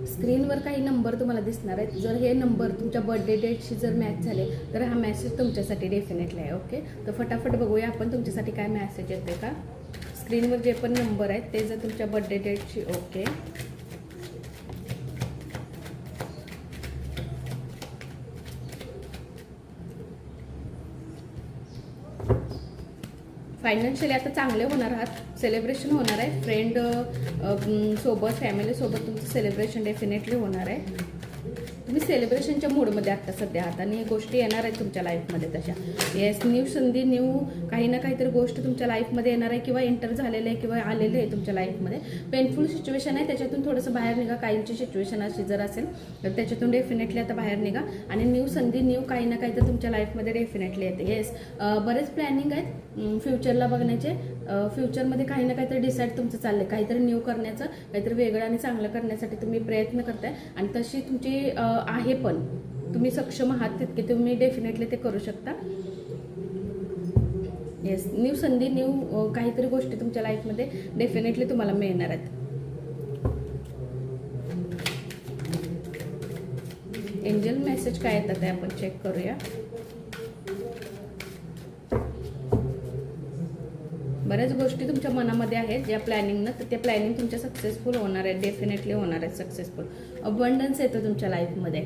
स्क्रीनवर काही नंबर तुम्हाला दिसणार आहेत. जर हे नंबर तुमच्या बर्थडे डेटशी जर मॅच झाले तर हा मेसेज तुमच्यासाठी डेफिनेटली आहे. ओके, तर फटाफट बघूया आपण तुमच्यासाठी काय मेसेज येते का. स्क्रीनवर जे पण नंबर आहेत ते जर तुमच्या बर्थडे डेटशी ओके. फायनान्शियली आता चांगले होणार आहात, सेलिब्रेशन होणार आहे, फ्रेंड सोबत फॅमिलीसोबत तुमचं सेलिब्रेशन डेफिनेटली होणार आहे. तुम्ही सेलिब्रेशनच्या मूडमध्ये आता सध्या आहात आणि गोष्टी येणार आहेत तुमच्या लाईफमध्ये तशा. येस, न्यू संधी, न्यू काही ना काहीतरी गोष्ट तुमच्या लाईफमध्ये येणार आहे किंवा एंटर झालेलं आहे किंवा आलेलं आहे तुमच्या लाईफमध्ये. पेनफुल सिच्युएशन आहे, त्याच्यातून थोडंसं बाहेर निघा. काहींची सिच्युएशन अशी जर असेल तर त्याच्यातून डेफिनेटली आता बाहेर निघा आणि न्यू संधी, न्यू काही ना काहीतरी तुमच्या लाईफमध्ये डेफिनेटली येते. येस, बरेच प्लॅनिंग आहेत फ्युचरला बघण्याचे. फ्युचरमध्ये काही ना काहीतरी डिसाईड तुमचं चाललंय, काहीतरी न्यू करण्याचं, काहीतरी वेगळं आणि चांगलं करण्यासाठी तुम्ही प्रयत्न करताय आणि तशी तुमची आहे, पण तुम्ही सक्षम आहात तितके तुम्ही डेफिनेटली ते करू शकता. येस, न्यू संधी, न्यू काहीतरी गोष्टी तुमच्या लाईफमध्ये डेफिनेटली तुम्हाला मिळणार आहेत. एंजल मेसेज काय येतात ते आपण चेक करूया. बऱ्याच गोष्टी तुमच्या मनामध्ये आहेत ज्या प्लॅनिंगनं, तर ते प्लॅनिंग तुमच्या सक्सेसफुल होणार आहे, डेफिनेटली होणार आहे सक्सेसफुल. अबंडन्स येतं तुमच्या लाईफमध्ये.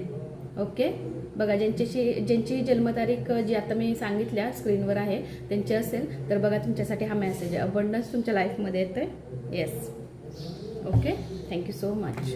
ओके, बघा ज्यांची जन्मतारीख जी आता मी सांगितल्या स्क्रीनवर आहे त्यांची असेल तर बघा तुमच्यासाठी हा मेसेज आहे. अबंडन्स तुमच्या लाईफमध्ये येतोय. Yes, okay, thank you so much.